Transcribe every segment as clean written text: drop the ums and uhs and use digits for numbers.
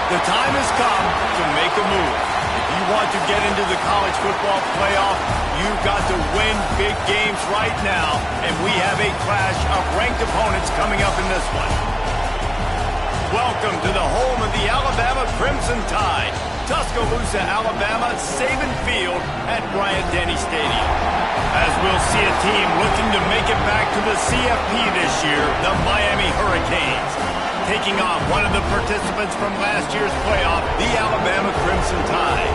The time has come to make a move. If you want to get into the college football playoff, you've got to win big games right now, and we have a clash of ranked opponents coming up in this one. Welcome to the home of the Alabama Crimson Tide, Tuscaloosa, Alabama, Saban Field at Bryant-Denny Stadium. As we'll see a team looking to make it back to the CFP this year, the Miami Hurricanes, taking on one of the participants from last year's playoff, the Alabama Crimson Tide.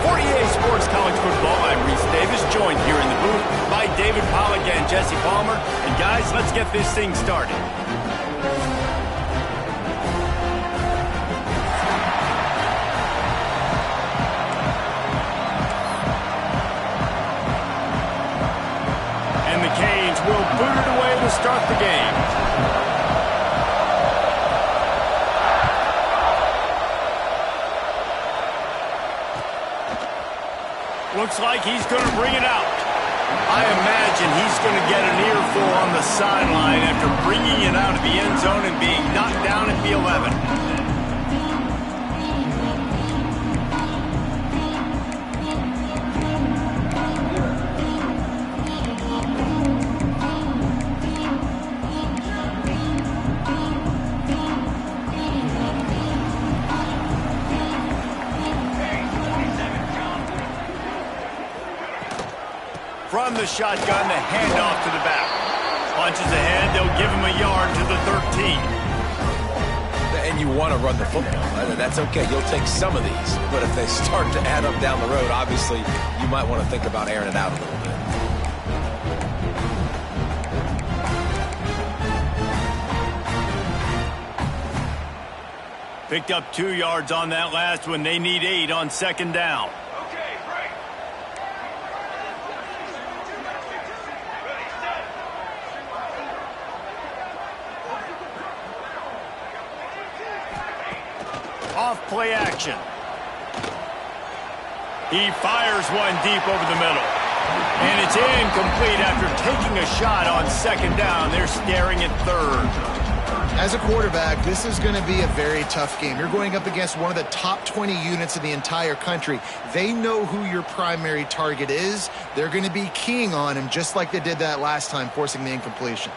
For EA Sports College Football, I'm Reese Davis, joined here in the booth by David Pollack and Jesse Palmer. And guys, let's get this thing started. And the Canes will boot it away to start the game. Looks like he's going to bring it out. I imagine he's going to get an earful on the sideline after bringing it out of the end zone and being knocked down at the 11. From the shotgun, the handoff to the back. Punches ahead, they'll give him a yard to the 13. And you want to run the football. That's okay. You'll take some of these. But if they start to add up down the road, obviously, you might want to think about airing it out a little bit. Picked up 2 yards on that last one. They need 8 on second down. Off play action. He fires one deep over the middle. And it's incomplete after taking a shot on second down. They're staring at third. As a quarterback, this is going to be a very tough game. You're going up against one of the top 20 units in the entire country. They know who your primary target is. They're going to be keying on him just like they did that last time, forcing the incompletion.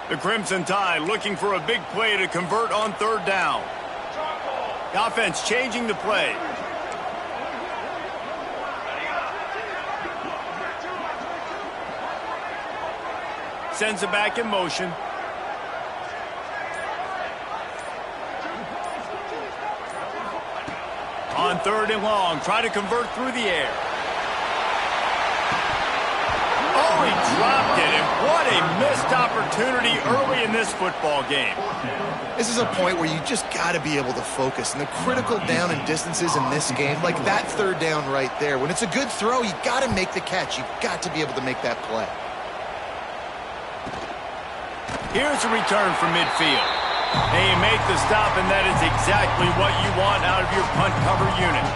The Crimson Tide looking for a big play to convert on third down. The offense changing the play. Sends it back in motion. On third and long, try to convert through the air. Oh, he dropped it, and what a missed opportunity early in this football game. This is a point where you just got to be able to focus. And the critical down and distances in this game, like that third down right there, when it's a good throw, you got to make the catch. You've got to be able to make that play. Here's a return from midfield. They make the stop, and that is exactly what you want out of your punt cover unit.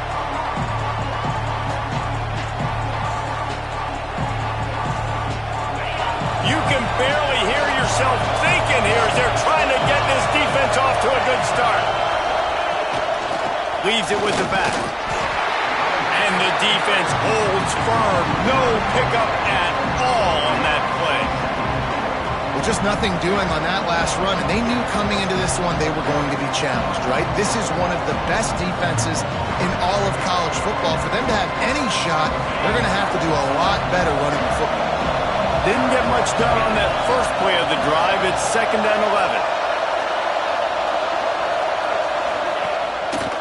You can barely hear yourself thinking here as they're trying to get this defense off to a good start. Leaves it with the back. And the defense holds firm. No pickup at all on that play. Well, just nothing doing on that last run, and they knew coming into this one they were going to be challenged, right? This is one of the best defenses in all of college football. For them to have any shot, they're going to have to do a lot better running the football. Didn't get much done on that first play of the drive. It's second and 11.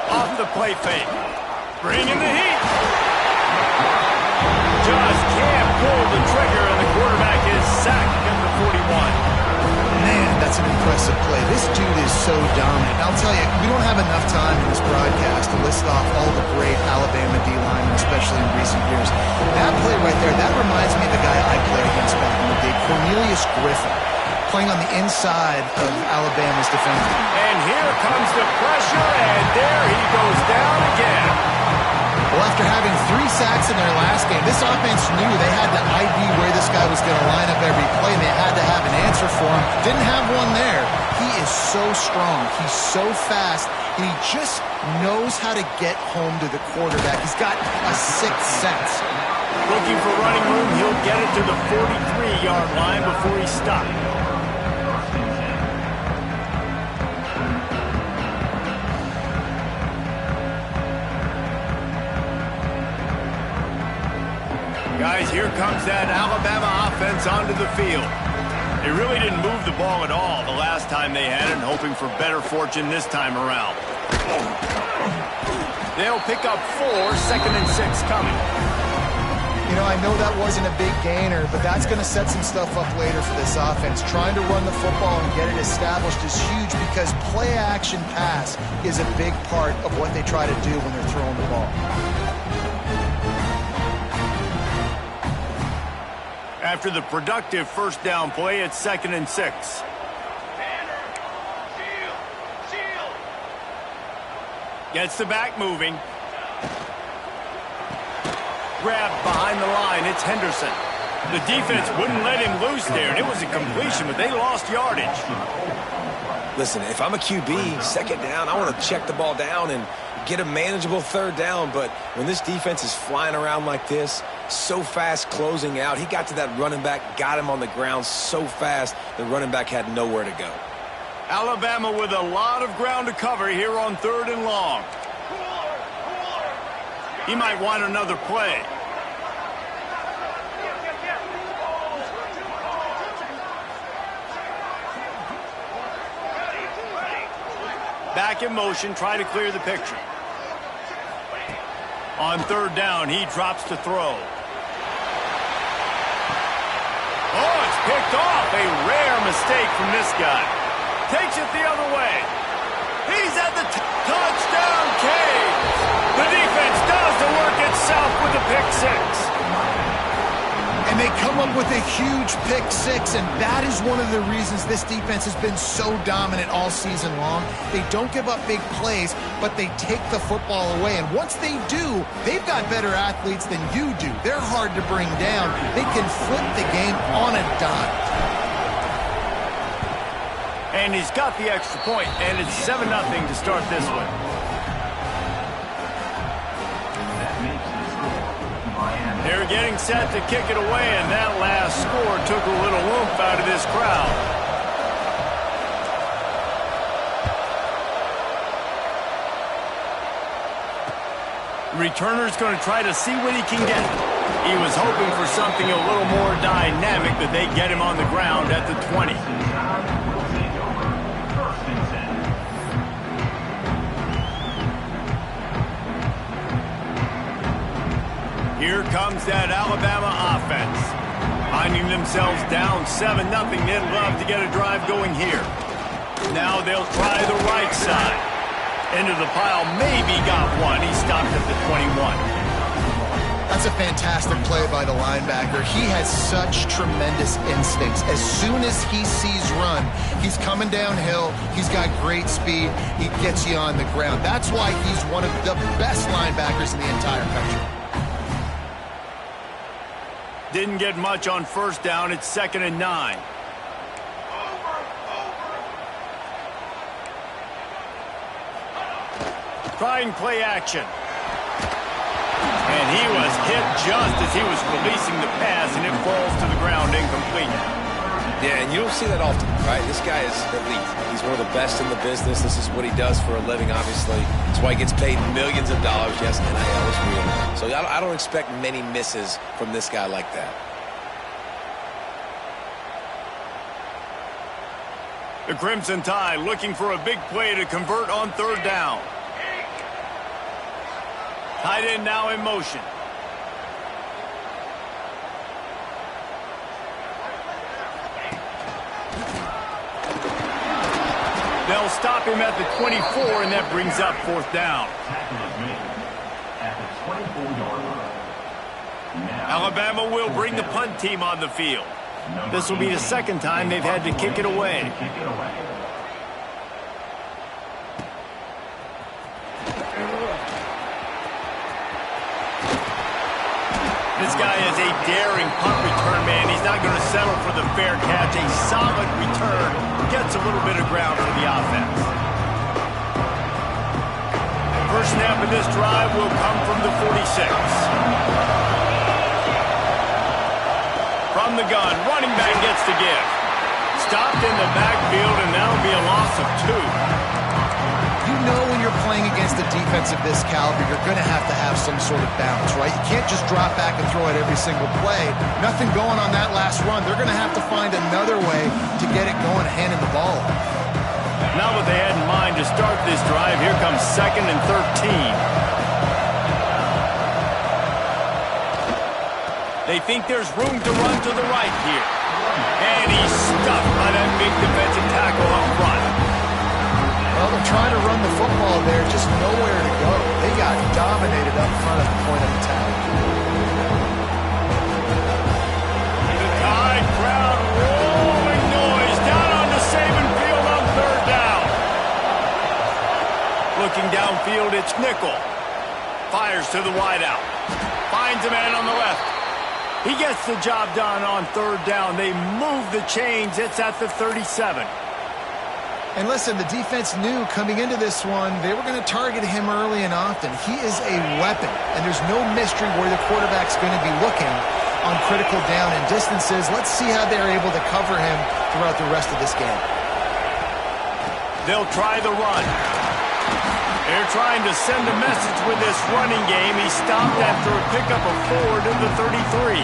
Off the play fake. Bringing the heat. Just can't pull the trigger, and the quarterback is sacked at the 41. Man, that's an impressive play. This dude is so dominant. I'll tell you, we don't have enough time in this broadcast to list off all the great Alabama D-linemen, especially in recent years. That play right there, that reminds me of the guy I played against back in the day, Cornelius Griffin, playing on the inside of Alabama's defense. And here comes the pressure, and there he goes down again. Well, after having 3 sacks in their last game, this offense knew they had to ID where this guy was going to line up every play, and they had to have an answer for him. Didn't have one there. He is so strong. He's so fast. And he just knows how to get home to the quarterback. He's got a sixth sense. Looking for running room, he'll get it to the 43-yard line before he's stopped. Guys, here comes that Alabama offense onto the field. They really didn't move the ball at all the last time they had it, and hoping for better fortune this time around. They'll pick up 4, 2nd and 6 coming. You know, I know that wasn't a big gainer, but that's going to set some stuff up later for this offense. Trying to run the football and get it established is huge because play-action pass is a big part of what they try to do when they're throwing the ball. After the productive first down play, it's 2nd and 6. Gets the back moving. Grabbed behind the line, it's Henderson. The defense wouldn't let him loose there, and it was a completion, but they lost yardage. Listen, if I'm a QB, 2nd down, I want to check the ball down and get a manageable 3rd down, but when this defense is flying around like this, so fast closing out, he got to that running back, got him on the ground so fast, the running back had nowhere to go. Alabama with a lot of ground to cover here on 3rd and long. He might want another play. Back in motion, try to clear the picture. On 3rd down, he drops to throw. Oh, it's picked off. A rare mistake from this guy. Takes it the other way. He's at the touchdown cage. The defense does the work itself with a pick 6. And they come up with a huge pick 6, and that is one of the reasons this defense has been so dominant all season long. They don't give up big plays, but they take the football away. And once they do, they've got better athletes than you do. They're hard to bring down. They can flip the game on a dime. And he's got the extra point, and it's 7-0 to start this one. They're getting set to kick it away, and that last score took a little oomph out of this crowd. Returner's going to try to see what he can get. He was hoping for something a little more dynamic, but they get him on the ground at the 20. Here comes that Alabama offense. Finding themselves down 7-0, they'd love to get a drive going here. Now they'll try the right side. Into the pile, maybe got one. He stopped at the 21. That's a fantastic play by the linebacker. He has such tremendous instincts. As soon as he sees run, he's coming downhill. He's got great speed. He gets you on the ground. That's why he's one of the best linebackers in the entire country. Didn't get much on 1st down. It's 2nd and 9. Trying play action. And he was hit just as he was releasing the pass, and it falls to the ground incomplete. Yeah, and you don't see that often, right? This guy is elite. He's one of the best in the business. This is what he does for a living, obviously. That's why he gets paid millions of dollars. Yes, NIL is real. So I don't expect many misses from this guy like that. The Crimson Tide looking for a big play to convert on 3rd down. Tight end now in motion. They'll stop him at the 24, and that brings up 4th down. Alabama will bring the punt team on the field. This will be the 2nd time they've had to kick it away. This guy is a daring punt return man. He's not going to settle for the fair catch. A solid return. Gets a little bit of ground for the offense. First snap of this drive will come from the 46. From the gun, running back gets the give. Stopped in the backfield, and that'll be a loss of 2. You know when you're playing against a defense of this caliber, you're going to have some sort of balance, right? You can't just drop back and throw it every single play. Nothing going on that last run. They're going to have to find another way to get it going, handing the ball off. Now what they had in mind to start this drive, here comes 2nd and 13. They think there's room to run to the right here. And he's stuffed by that big defensive tackle up front. Well, they're trying to run the football there, just nowhere to go. They got dominated up front at the point of attack. The Tide crowd rolling noise down onto Saban Field on 3rd down. Looking downfield, it's Nickel. Fires to the wideout. Finds a man on the left. He gets the job done on 3rd down. They move the chains. It's at the 37. And listen, the defense knew coming into this one, they were going to target him early and often. He is a weapon, and there's no mystery where the quarterback's going to be looking on critical down and distances. Let's see how they're able to cover him throughout the rest of this game. They'll try the run. They're trying to send a message with this running game. He stopped after a pickup of 4 to the 33.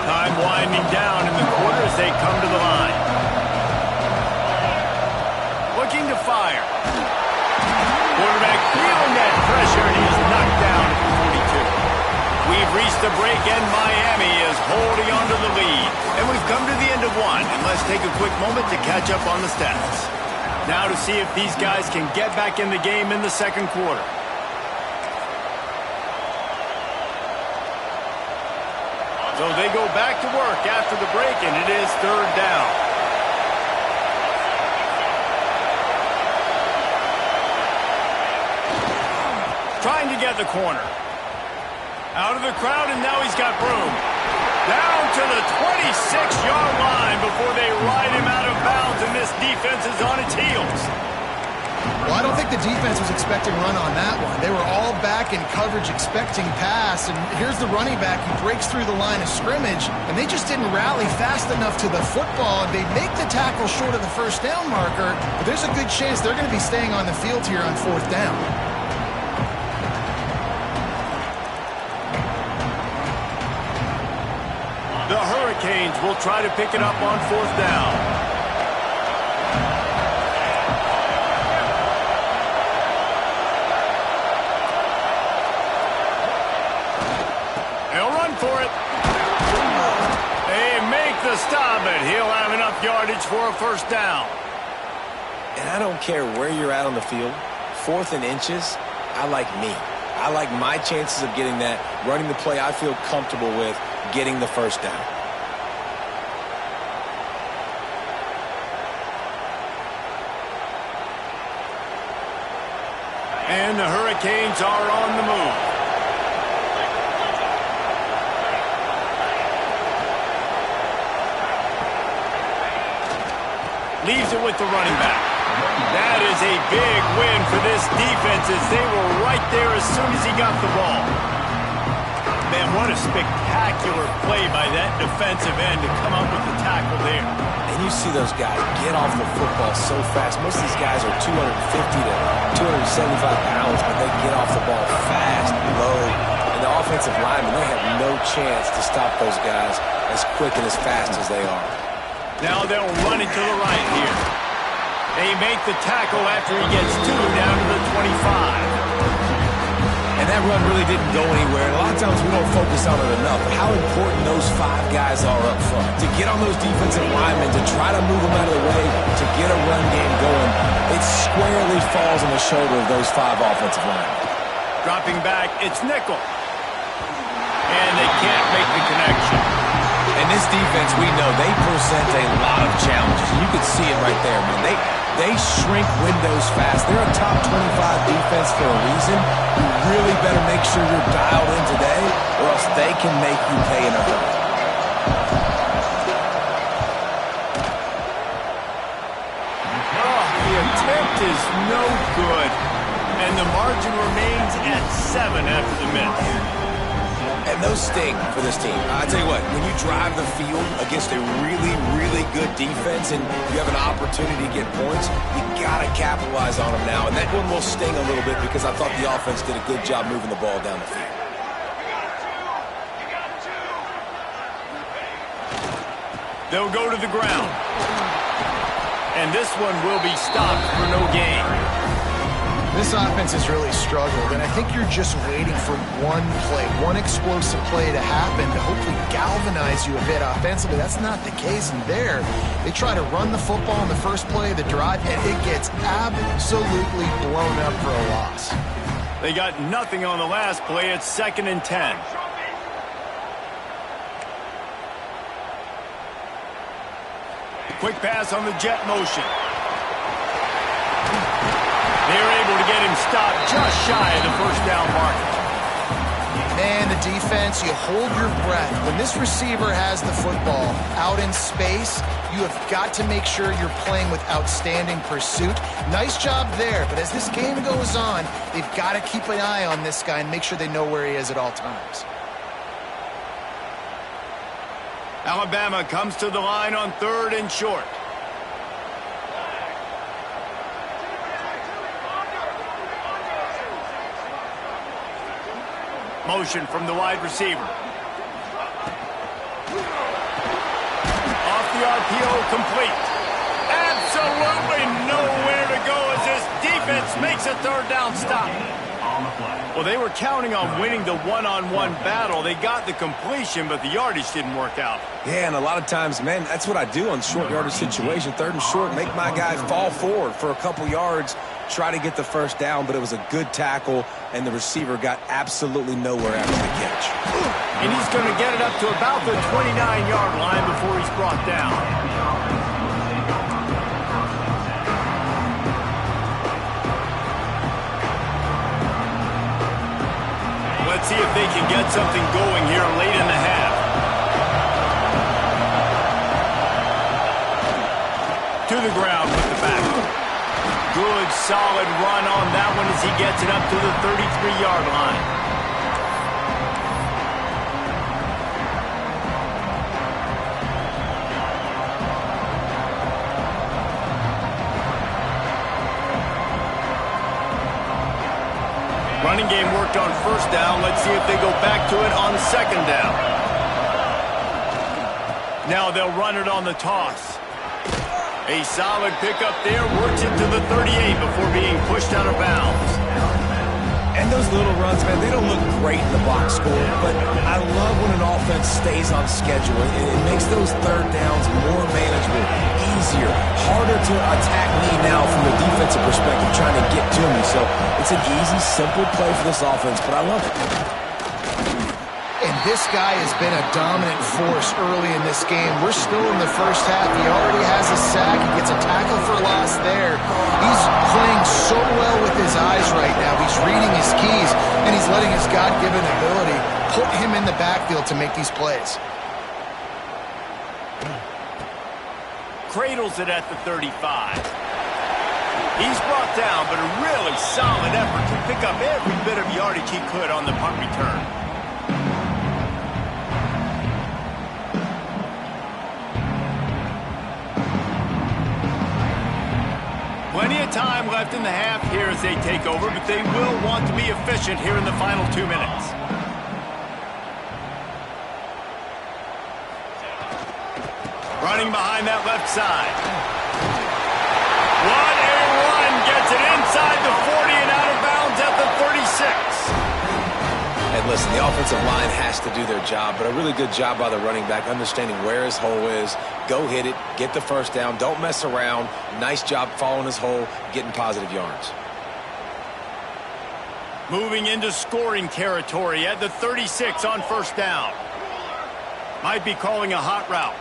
Time winding down in the quarter as they come to the line. Looking to fire. Quarterback feeling that pressure, and he's knocked down at the 42. We've reached the break, and Miami is holding on to the lead. And we've come to the end of one, and let's take a quick moment to catch up on the stats. Now to see if these guys can get back in the game in the 2nd quarter. So they go back to work after the break, and it is 3rd down. Trying to get the corner. Out of the crowd, and now he's got room. Down to the 26-yard line before they ride him out of bounds, and this defense is on its heels. Well, I don't think the defense was expecting run on that one. They were all back in coverage expecting pass, and here's the running back who breaks through the line of scrimmage, and they just didn't rally fast enough to the football, and they make the tackle short of the 1st down marker, but there's a good chance they're going to be staying on the field here on 4th down. The Hurricanes will try to pick it up on 4th down. They'll run for it. They make the stop, but he'll have enough yardage for a 1st down. And I don't care where you're at on the field, 4th and inches, I like me. I like my chances of getting that, running the play I feel comfortable with, getting the 1st down. And the Hurricanes are on the move. Leaves it with the running back. That is a big win for this defense as they were right there as soon as he got the ball. Man, what a spectacular play by that defensive end to come up with the tackle there. And you see those guys get off the football so fast. Most of these guys are 250 to 275 pounds, but they get off the ball fast, low. And the offensive linemen, they have no chance to stop those guys as quick and as fast as they are. Now they'll run it to the right here. They make the tackle after he gets 2 down to the 25. And that run really didn't go anywhere. And a lot of times we don't focus on it enough. But how important those 5 guys are up front. To get on those defensive linemen, to try to move them out of the way, to get a run game going, it squarely falls on the shoulder of those 5 offensive linemen. Dropping back, it's Nickel. And they can't make the connection. And this defense, we know, they present a lot of challenges. You can see it right there, man. They shrink windows fast. They're a top 25 defense for a reason. You really better make sure you're dialed in today, or else they can make you pay in a hurry. Oh, the attempt is no good. And the margin remains at 7 after the miss. And those sting for this team. I tell you what, when you drive the field against a really, really good defense and you have an opportunity to get points, you got to capitalize on them now. And that one will sting a little bit because I thought the offense did a good job moving the ball down the field. They'll go to the ground. And this one will be stopped for no gain. This offense has really struggled, and I think you're just waiting for one play, one explosive play to happen to hopefully galvanize you a bit offensively. That's not the case, and there, they try to run the football in the first play of the drive, and it gets absolutely blown up for a loss. They got nothing on the last play. It's 2nd and 10. Quick pass on the jet motion. They're able to get him stopped just shy of the first down marker. Man, the defense, you hold your breath. When this receiver has the football out in space, you have got to make sure you're playing with outstanding pursuit. Nice job there, but as this game goes on, they've got to keep an eye on this guy and make sure they know where he is at all times. Alabama comes to the line on 3rd and short. Motion from the wide receiver. Off the RPO, complete. Absolutely nowhere to go as this defense makes a 3rd down stop. Well, they were counting on winning the one-on-one battle. They got the completion, but the yardage didn't work out. Yeah, and a lot of times, man, that's what I do on short yardage situation. 3rd and short, make my guy fall forward for a couple yards, try to get the first down, but it was a good tackle, and the receiver got absolutely nowhere after the catch. And he's going to get it up to about the 29-yard line before he's brought down. Let's see if they can get something going here late in the half. To the ground with the back. Good, solid run on that one as he gets it up to the 33-yard line. Running game worked on 1st down. Let's see if they go back to it on 2nd down. Now they'll run it on the toss. A solid pickup there, works it to the 38 before being pushed out of bounds. And those little runs, man, they don't look great in the box score, but I love when an offense stays on schedule. It makes those 3rd downs more manageable, easier, harder to attack me now from the defensive perspective, trying to get to me. So it's an easy, simple play for this offense, but I love it. And this guy has been a dominant force early in this game. We're still in the first half. He already has a sack. He gets a tackle for loss there. He's playing so well with his eyes right now. He's reading his keys, and he's letting his God-given ability put him in the backfield to make these plays. Cradles it at the 35. He's brought down, but a really solid effort to pick up every bit of yardage he could on the punt return. Plenty of time left in the half here as they take over, but they will want to be efficient here in the final 2 minutes. Running behind that left side. What a run! Gets it inside the 40 and out of bounds at the 36. And listen, the offensive line has to do their job, but a really good job by the running back, understanding where his hole is. Go hit it, get the 1st down, don't mess around. Nice job following his hole, getting positive yards. Moving into scoring territory at the 36 on 1st down. Might be calling a hot route.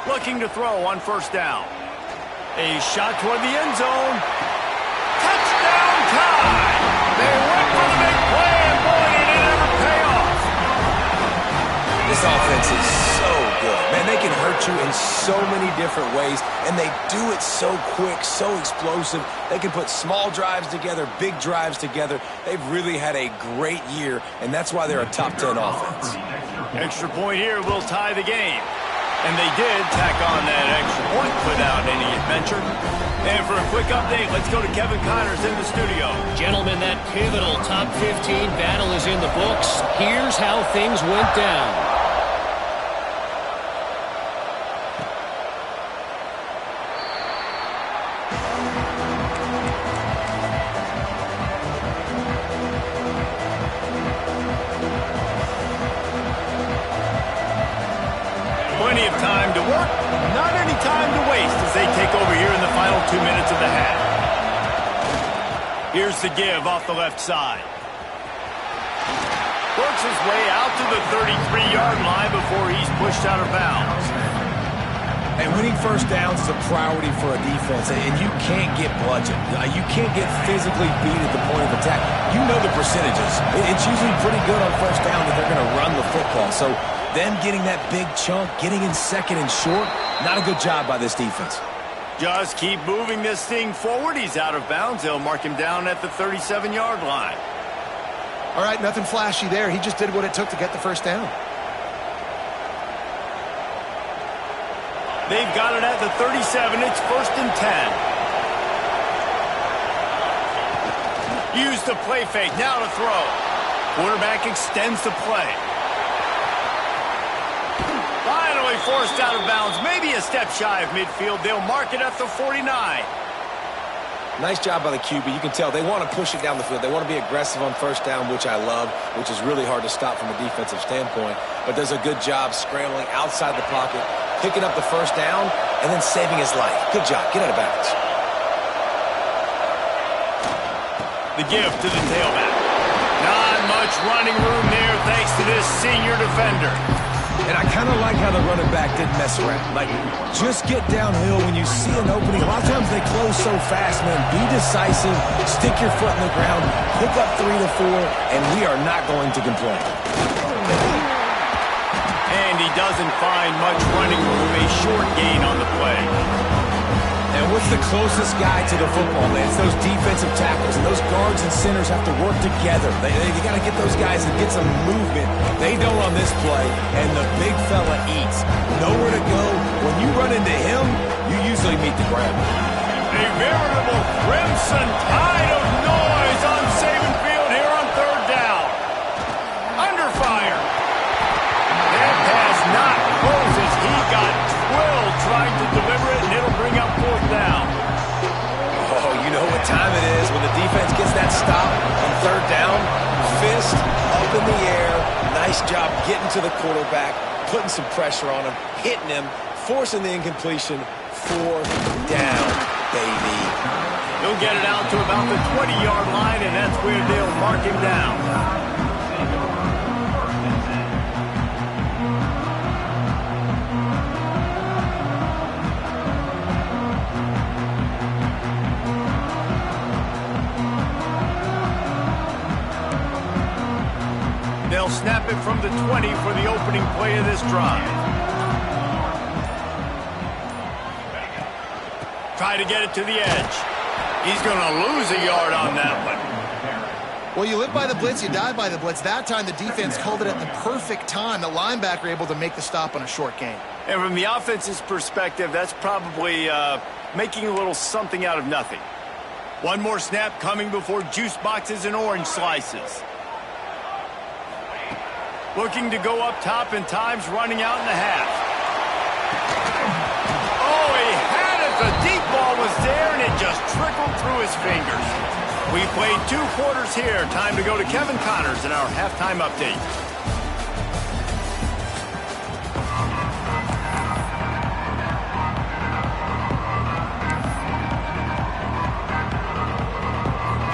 Looking to throw on first down. A shot toward the end zone. Touchdown tie! They went for the big play, and boy, did it ever pay off. This offense is so good. Man, they can hurt you in so many different ways, and they do it so quick, so explosive. They can put small drives together, big drives together. They've really had a great year, and that's why they're a top 10 offense. Extra point here will tie the game. And they did tack on that extra point without any adventure. And for a quick update, let's go to Kevin Connors in the studio. Gentlemen, that pivotal top 15 battle is in the books. Here's how things went down. Plenty of time to work, not any time to waste as they take over here in the final 2 minutes of the half. Here's the give off the left side. Works his way out to the 33-yard line before he's pushed out of bounds. And winning first downs is a priority for a defense, and you can't get bludgeoned. You can't get physically beat at the point of attack. You know the percentages. It's usually pretty good on first down that they're going to run the football. So them getting that big chunk, getting in second and short, not a good job by this defense. Just keep moving this thing forward. He's out of bounds. They'll mark him down at the 37-yard line. All right, nothing flashy there. He just did what it took to get the first down. They've got it at the 37. It's 1st and 10. Use the play fake. Now to throw. Quarterback extends the play. Finally forced out of bounds. Maybe a step shy of midfield. They'll mark it at the 49. Nice job by the QB. You can tell they want to push it down the field. They want to be aggressive on first down, which I love, which is really hard to stop from a defensive standpoint. But does a good job scrambling outside the pocket, picking up the first down, and then saving his life. Good job. Get out of bounds. The give to the tailback. Not much running room there thanks to this senior defender. And I kind of like how the running back didn't mess around. Like, just get downhill when you see an opening. A lot of times they close so fast, man. Be decisive, stick your foot in the ground, pick up 3 to 4, and we are not going to complain. And he doesn't find much running room. A short gain on the play. And what's the closest guy to the football, man? It's those defensive tackles, and those guards and centers have to work together. They got to get those guys and get some movement. They don't on this play, and the big fella eats. Nowhere to go. When you run into him, you usually meet the ground. A veritable crimson tide of noise on Saban Field here on 3rd down. Under fire. That pass not closes. He got twilled trying to deliver it, and it'll bring up 4th down. Oh, you know what time it is when the defense gets that stop on 3rd down. Fist up in the air. Nice job getting to the quarterback, putting some pressure on him, hitting him, forcing the incompletion. 4th down, baby. He'll get it out to about the 20-yard line, and that's where they'll mark him down. They'll snap it from the 20 for the opening play of this drive. Try to get it to the edge. He's going to lose a yard on that one. Well, you live by the blitz, you die by the blitz. That time the defense called it at the perfect time. The linebacker able to make the stop on a short gain. And from the offense's perspective, that's probably making a little something out of nothing. One more snap coming before juice boxes and orange slices. Looking to go up top, and time's running out in the half. Oh, he had it. The deep ball was there, and it just trickled through his fingers. We played 2 quarters here. Time to go to Kevin Connors in our halftime update.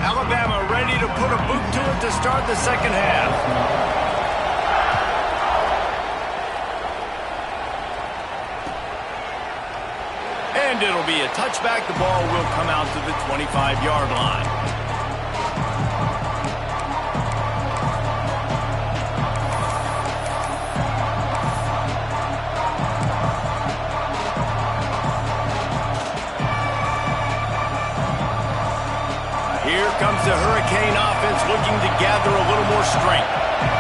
Alabama ready to put a boot to it to start the second half. and it'll be a touchback. The ball will come out to the 25-yard line. Here comes the Hurricane offense looking to gather a little more strength.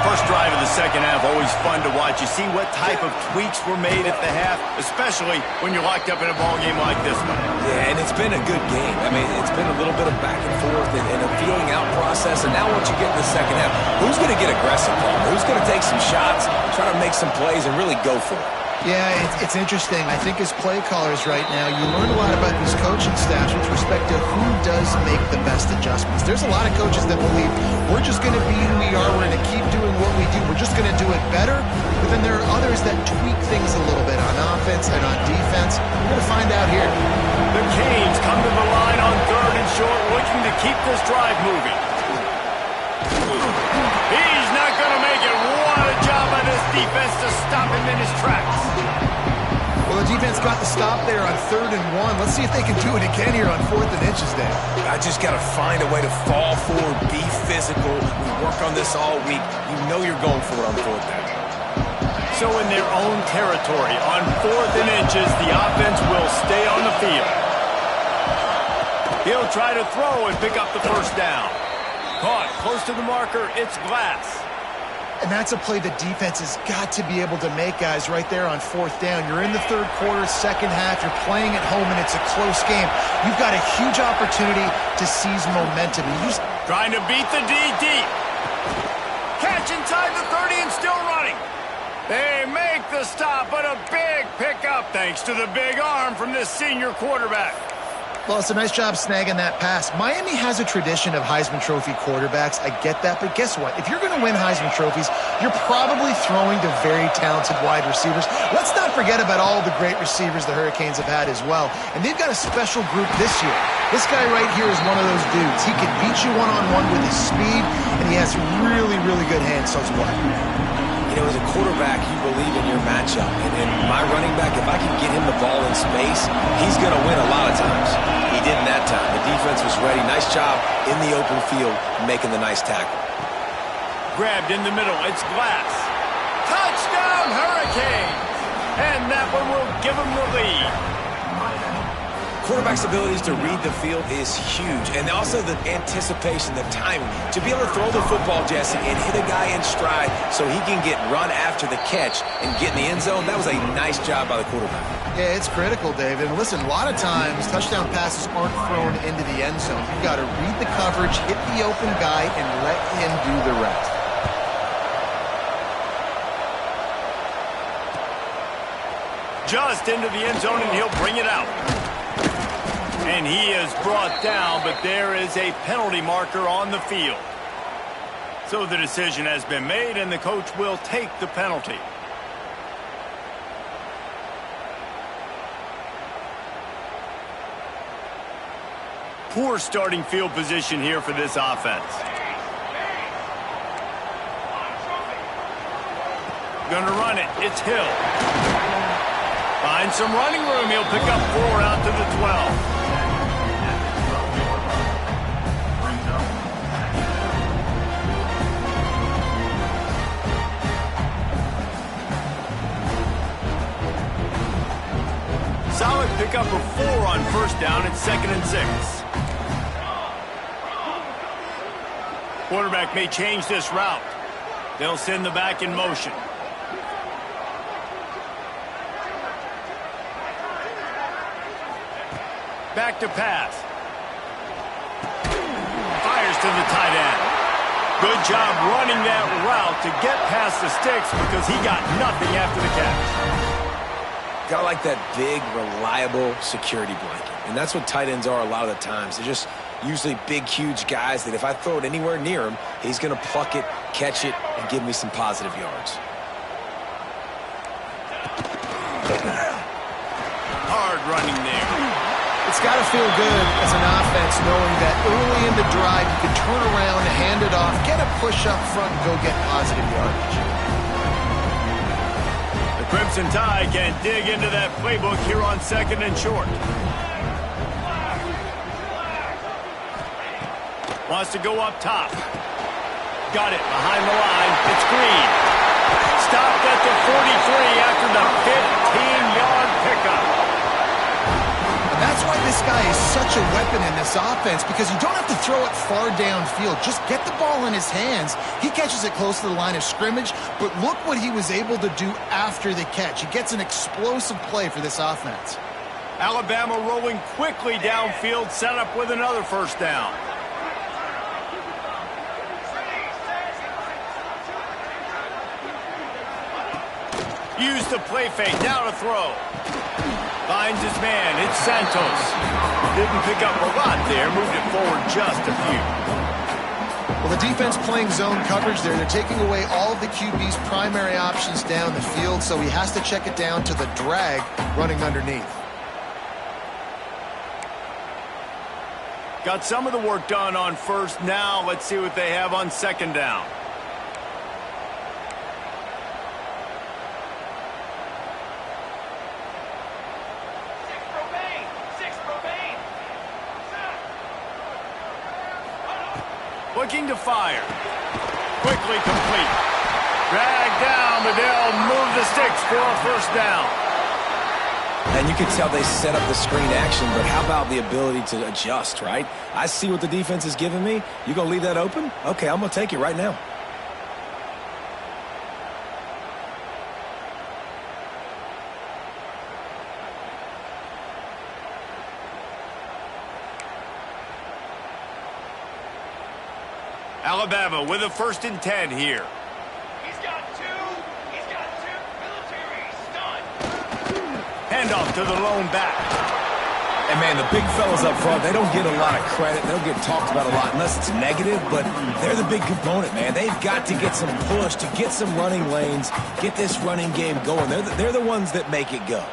First drive of the second half, always fun to watch. You see what type of tweaks were made at the half, especially when you're locked up in a ball game like this one. Yeah, and it's been a good game. I mean, it's been a little bit of back and forth and a feeling out process. And now once you get in the second half, who's going to get aggressive, Paul? Who's going to take some shots, try to make some plays, and really go for it? Yeah, it's interesting. I think as play callers right now, you learn a lot about these coaching staffs with respect to who does make the best adjustments. There's a lot of coaches that believe we're just going to be who we are. We're going to keep doing what we do. We're just going to do it better. But then there are others that tweak things a little bit on offense and on defense. We're going to find out here. The Canes come to the line on 3rd and short, looking to keep this drive moving. He's not going to make it. What a job by this defense to stop him in his tracks. Well, the defense got the stop there on 3rd and 1. Let's see if they can do it again here on 4th and inches there. I just got to find a way to fall forward, be physical. We work on this all week. You know you're going for it on 4th down. So in their own territory, on 4th and inches, the offense will stay on the field. He'll try to throw and pick up the first down. Caught close to the marker, it's Glass. And that's a play the defense has got to be able to make, guys, right there on 4th down. You're in the 3rd quarter, second half. You're playing at home, and it's a close game. You've got a huge opportunity to seize momentum. Trying to beat the D deep. Catch inside the 30 and still running. They make the stop, but a big pickup thanks to the big arm from this senior quarterback. Well, it's a nice job snagging that pass. Miami has a tradition of Heisman Trophy quarterbacks. I get that, but guess what? If you're going to win Heisman Trophies, you're probably throwing to very talented wide receivers. Let's not forget about all the great receivers the Hurricanes have had as well. And they've got a special group this year. This guy right here is one of those dudes. He can beat you one-on-one with his speed, and he has really, really good hands as well. You know, as a quarterback, you believe in your matchup. And my running back, if I can get him the ball in space, he's going to win a lot of times. He didn't that time. The defense was ready. Nice job in the open field making the nice tackle. Grabbed in the middle. It's Glass. Touchdown, Hurricanes! And that one will give him the lead. Quarterback's abilities to read the field is huge. And also the anticipation, the timing. To be able to throw the football, Jesse, and hit a guy in stride so he can get run after the catch and get in the end zone, that was a nice job by the quarterback. Yeah, it's critical, David. And listen, a lot of times, touchdown passes aren't thrown into the end zone. You've got to read the coverage, hit the open guy, and let him do the rest. Just into the end zone, and he'll bring it out. And he is brought down, but there is a penalty marker on the field. So the decision has been made, and the coach will take the penalty. Poor starting field position here for this offense. Gonna run it. It's Hill. Finds some running room. He'll pick up 4 out to the 12. Solid pickup of 4 on first down. It's 2nd and 6. Quarterback may change this route. They'll send the back in motion. Back to pass. Fires to the tight end. Good job running that route to get past the sticks because he got nothing after the catch. Got like that big, reliable security blanket. And that's what tight ends are a lot of the times. They're just usually big, huge guys that if I throw it anywhere near him, he's going to pluck it, catch it, and give me some positive yards. Hard running there. It's got to feel good as an offense knowing that early in the drive you can turn around, hand it off, get a push up front, and go get positive yardage. The Crimson Tide can dig into that playbook here on 2nd and short. Wants to go up top. Got it behind the line. It's Green. Stopped at the 43 after the 15-yard pickup. That's why this guy is such a weapon in this offense, because you don't have to throw it far downfield. Just get the ball in his hands. He catches it close to the line of scrimmage, but look what he was able to do after the catch. He gets an explosive play for this offense. Alabama rolling quickly downfield, set up with another first down. Use the play fake, now to throw. Finds his man, it's Santos. Didn't pick up a lot there, moved it forward just a few. Well, the defense playing zone coverage there. They're taking away all of the QB's primary options down the field, so he has to check it down to the drag running underneath. Got some of the work done on first. Now let's see what they have on second down. Looking to fire. Quickly complete. Drag down, but they'll move the sticks for a first down. And you can tell they set up the screen action, but how about the ability to adjust, right? I see what the defense is giving me. You going to leave that open? Okay, I'm going to take it right now. Alabama with a 1st and 10 here. He's got two. Military stun. Handoff to the lone back. And, man, the big fellas up front, they don't get a lot of credit. They don't get talked about a lot unless it's negative, but they're the big component, man. They've got to get some push, to get some running lanes, get this running game going. They're the ones that make it go.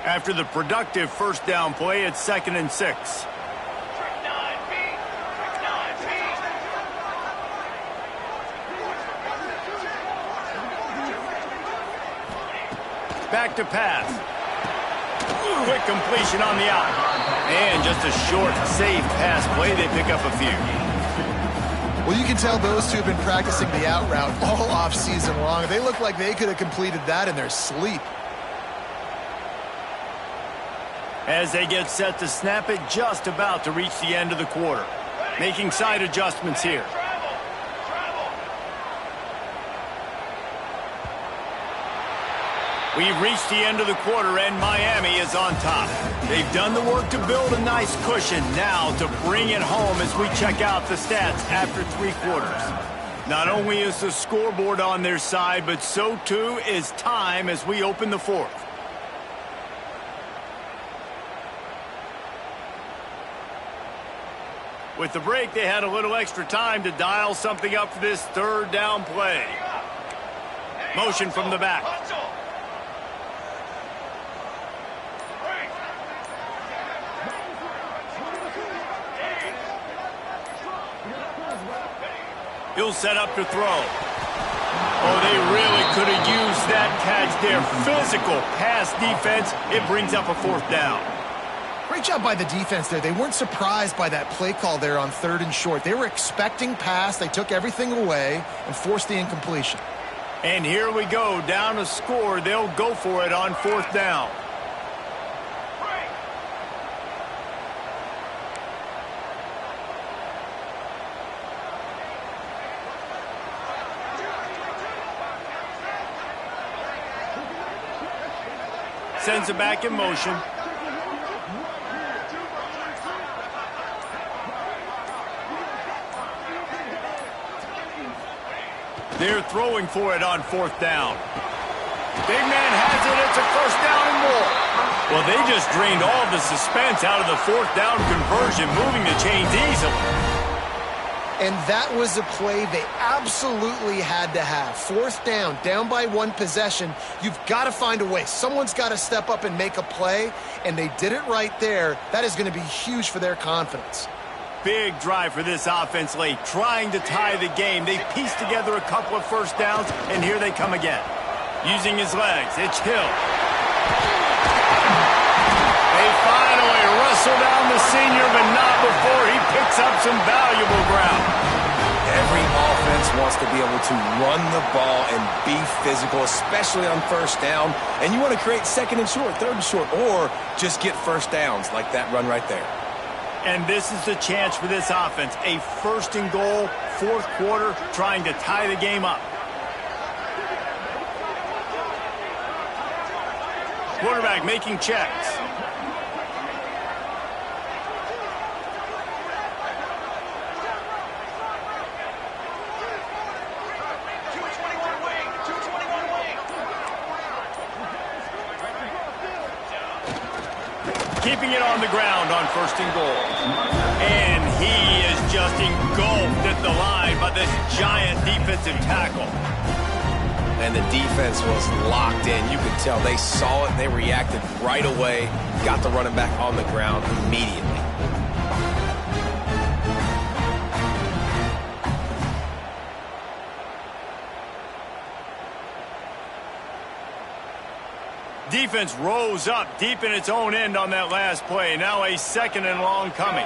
After the productive first down play, it's 2nd and 6. Back to pass. Quick completion on the out. And just a short, safe pass play. They pick up a few. Well, you can tell those two have been practicing the out route all off season long. They look like they could have completed that in their sleep. As they get set to snap it, just about to reach the end of the quarter. Making side adjustments here. We've reached the end of the quarter, and Miami is on top. They've done the work to build a nice cushion. Now to bring it home as we check out the stats after 3 quarters. Not only is the scoreboard on their side, but so too is time as we open the 4th. With the break, they had a little extra time to dial something up for this 3rd down play. Motion from the back. He'll set up to throw. Oh, they really could have used that catch there. Physical pass defense. It brings up a 4th down. Great job by the defense there. They weren't surprised by that play call there on 3rd and short. They were expecting pass. They took everything away and forced the incompletion. And here we go. Down to score. They'll go for it on 4th down. Sends it back in motion. They're throwing for it on 4th down. Big man has it. It's a 1st down and more. Well, they just drained all the suspense out of the 4th down conversion, moving the chains easily. And that was a play they absolutely had to have. 4th down by 1 possession. You've got to find a way. Someone's got to step up and make a play, and they did it right there. That is going to be huge for their confidence. Big drive for this offense late, trying to tie the game. They pieced together a couple of 1st downs, and here they come again. Using his legs, it's Hill. They finally wrestle down the senior, but not before he picks up some valuable ground. Every offense wants to be able to run the ball and be physical, especially on first down. And you want to create second and short, third and short, or just get first downs like that run right there. And this is the chance for this offense. A first and goal, fourth quarter, trying to tie the game up. Quarterback making checks. Keeping it on the ground on first and goal. And he is just engulfed at the line by this giant defensive tackle. And the defense was locked in. You could tell they saw it. They reacted right away. Got the running back on the ground immediately. Defense rose up deep in its own end on that last play. Now a second and long coming.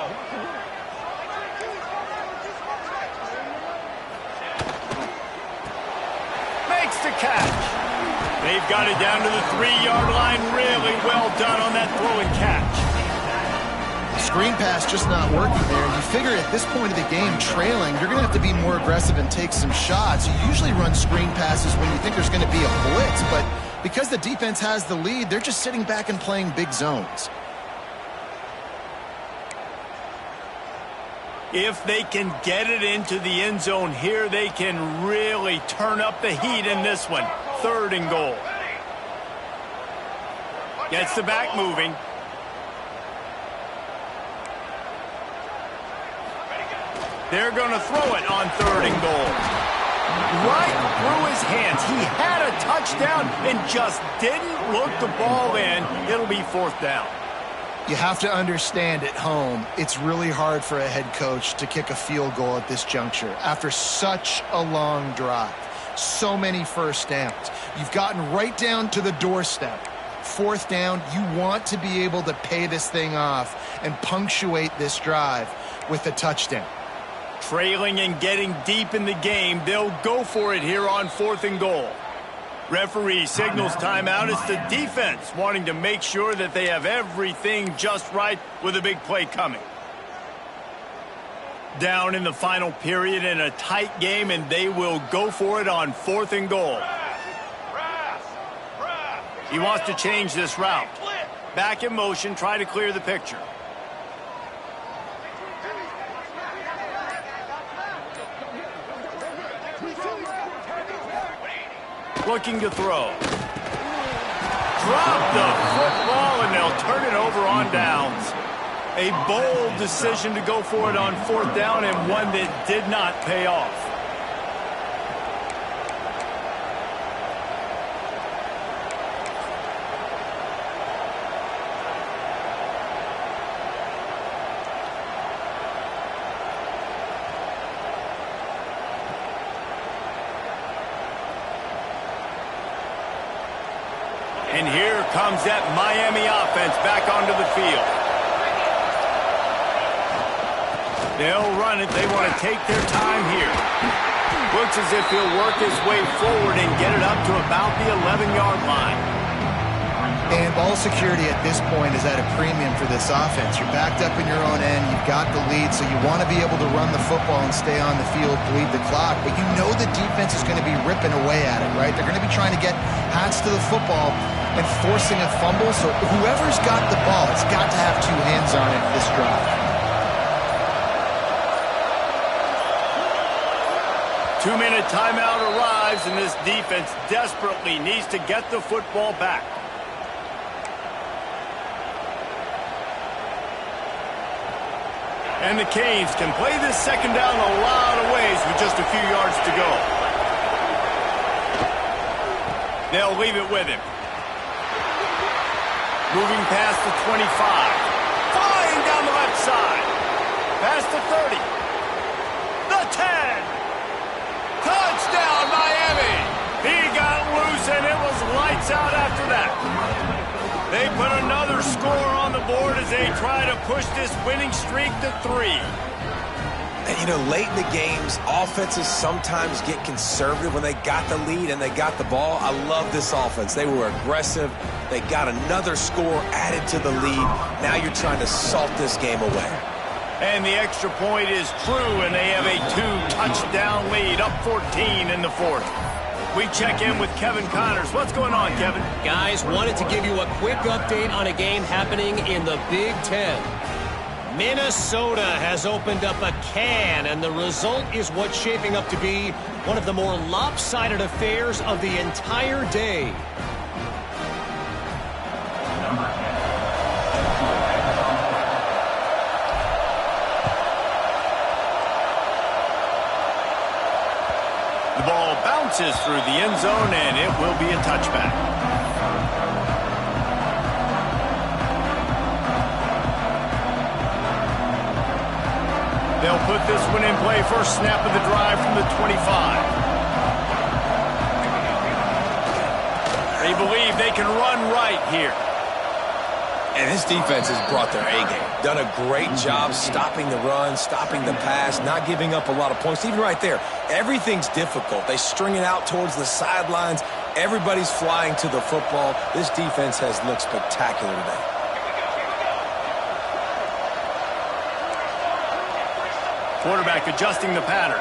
Makes the catch. They've got it down to the 3-yard line. Really well done on that throw and catch. Screen pass just not working there. You figure at this point of the game, trailing, you're going to have to be more aggressive and take some shots. You usually run screen passes when you think there's going to be a blitz, but because the defense has the lead, they're just sitting back and playing big zones. If they can get it into the end zone here, they can really turn up the heat in this one. Third and goal. Gets the back moving. They're going to throw it on third and goal. Right through his hands. He had a touchdown and just didn't look the ball in. It'll be fourth down. You have to understand at home, it's really hard for a head coach to kick a field goal at this juncture after such a long drive. So many first downs. You've gotten right down to the doorstep. Fourth down, you want to be able to pay this thing off and punctuate this drive with a touchdown. Trailing and getting deep in the game, they'll go for it here on fourth and goal. Referee signals timeout. It's the defense wanting to make sure that they have everything just right with a big play coming. Down in the final period in a tight game, and they will go for it on fourth and goal. He wants to change this route. Back in motion, try to clear the picture. Looking to throw. Drop the football, and they'll turn it over on downs. A bold decision to go for it on fourth down, and one that did not pay off. And here comes that Miami offense back onto the field. They'll run it. They want to take their time here. Looks as if he'll work his way forward and get it up to about the 11-yard line. And ball security at this point is at a premium for this offense. You're backed up in your own end. You've got the lead, so you want to be able to run the football and stay on the field, bleed the clock. But you know the defense is going to be ripping away at it, right? They're going to be trying to get hats to the football and forcing a fumble. So whoever's got the ball has got to have two hands on it this drive. 2-minute timeout arrives, and this defense desperately needs to get the football back. And the Canes can play this second down a lot of ways with just a few yards to go. They'll leave it with him. Moving past the 25. Flying down the left side. Past the 30. The 10. Touchdown, Miami. He got loose, and it was points out after that. They put another score on the board as they try to push this winning streak to 3. And, you know, late in the games, offenses sometimes get conservative when they got the lead and they got the ball. I love this offense. They were aggressive. They got another score added to the lead. Now you're trying to salt this game away. And the extra point is true, and they have a 2-touchdown lead, up 14 in the fourth. We check in with Kevin Connors. What's going on, Kevin? Guys, wanted to give you a quick update on a game happening in the Big Ten. Minnesota has opened up a can, and the result is what's shaping up to be one of the more lopsided affairs of the entire day. The ball bounces through the end zone, and it will be a touchback. They'll put this one in play. First snap of the drive from the 25. They believe they can run right here. And this defense has brought their A-game. Done a great job stopping the run, stopping the pass, not giving up a lot of points. Even right there, everything's difficult. They string it out towards the sidelines. Everybody's flying to the football. This defense has looked spectacular today. Quarterback adjusting the pattern.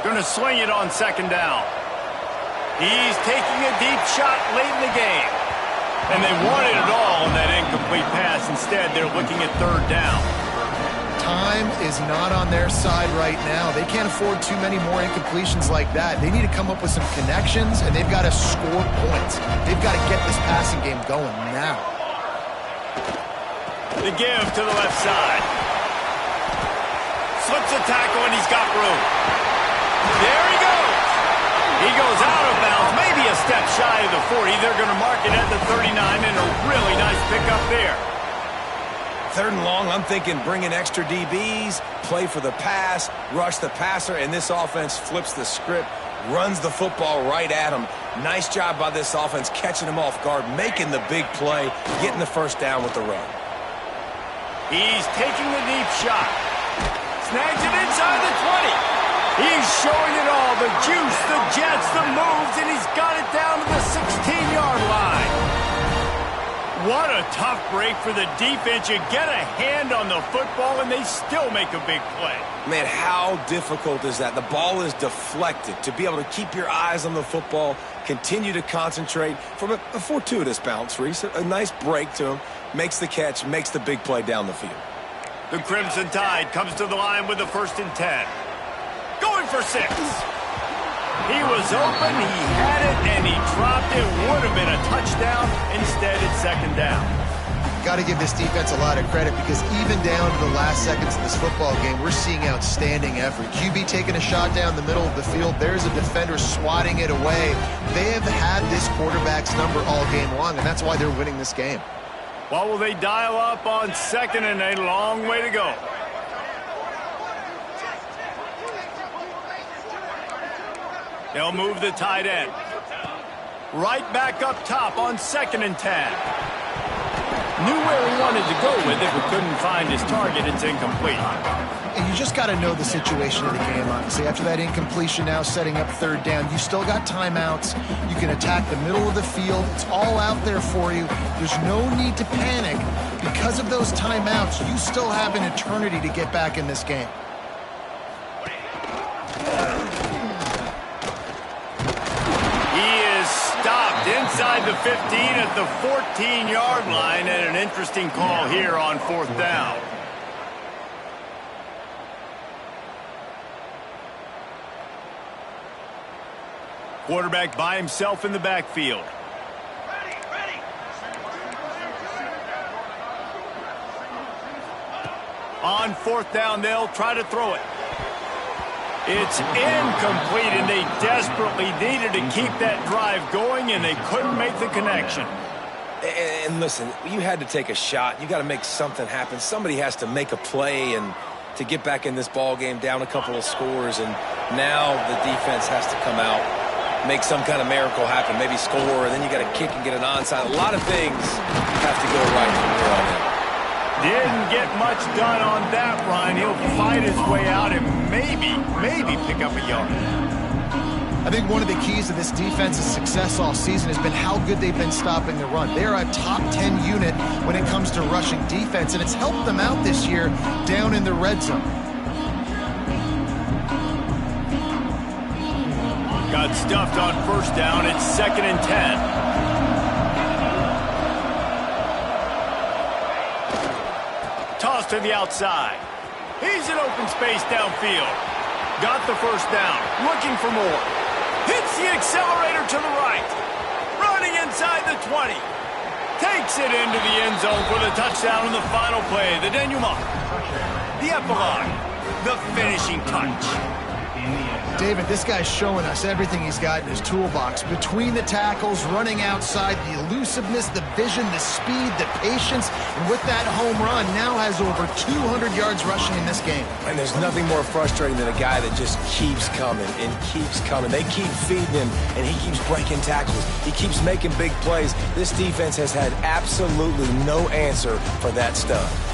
Going to swing it on second down. He's taking a deep shot late in the game. And they wanted it all on that incomplete pass. Instead, they're looking at third down. Time is not on their side right now. They can't afford too many more incompletions like that. They need to come up with some connections, and they've got to score points. They've got to get this passing game going now. The give to the left side. Slips a tackle, and he's got room. There he goes. He goes out of bounds, maybe a step shy of the 40. They're going to mark it at the 39, and a really nice pickup there. Third and long, I'm thinking bring in extra DBs, play for the pass, rush the passer, and this offense flips the script, runs the football right at him. Nice job by this offense catching him off guard, making the big play, getting the first down with the run. He's taking the deep shot. Snags it inside the 20. He's showing it all, the juice, the jets, the moves, and he's got it down to the 16-yard line. What a tough break for the defense. You get a hand on the football, and they still make a big play. Man, how difficult is that? The ball is deflected. To be able to keep your eyes on the football, continue to concentrate from a fortuitous bounce, Reese. A nice break to him, makes the catch, makes the big play down the field. The Crimson Tide comes to the line with the 1st and 10. Going for 6. He was open, he had it, and he dropped it. Would have been a touchdown. Instead, it's 2nd down. Got to give this defense a lot of credit because even down to the last seconds of this football game, we're seeing outstanding effort. QB taking a shot down the middle of the field. There's a defender swatting it away. They have had this quarterback's number all game long, and that's why they're winning this game. What will they dial up on 2nd and a long way to go? They'll move the tight end. Right back up top on 2nd and 10. Knew where he wanted to go with it, but couldn't find his target. It's incomplete. And you just got to know the situation of the game, honestly. After that incompletion now setting up 3rd down, you still got timeouts. You can attack the middle of the field. It's all out there for you. There's no need to panic. Because of those timeouts, you still have an eternity to get back in this game. Stopped inside the 15 at the 14-yard line, and an interesting call here on 4th down. Quarterback by himself in the backfield. On 4th down, they'll try to throw it. It's incomplete, and they desperately needed to keep that drive going, and they couldn't make the connection. And listen, you had to take a shot. You got to make something happen. Somebody has to make a play, and to get back in this ball game, down a couple of scores, and now the defense has to come out, make some kind of miracle happen, maybe score, and then you got to kick and get an onside. A lot of things have to go right from here on in. Didn't get much done on that, Ryan. He'll fight his way out and maybe pick up a yard. I think one of the keys to this defense's success all season has been how good they've been stopping the run. They are a top 10 unit when it comes to rushing defense, and it's helped them out this year down in the red zone. Got stuffed on first down. It's 2nd and 10. Toss to the outside. He's in open space downfield. Got the first down. Looking for more. Hits the accelerator to the right. Running inside the 20. Takes it into the end zone for the touchdown on the final play. The denouement. The epilogue. The finishing touch. David, this guy's showing us everything he's got in his toolbox. Between the tackles, running outside, the elusiveness, the vision, the speed, the patience. And with that home run, now has over 200 yards rushing in this game. And there's nothing more frustrating than a guy that just keeps coming and keeps coming. They keep feeding him, and he keeps breaking tackles. He keeps making big plays. This defense has had absolutely no answer for that stuff.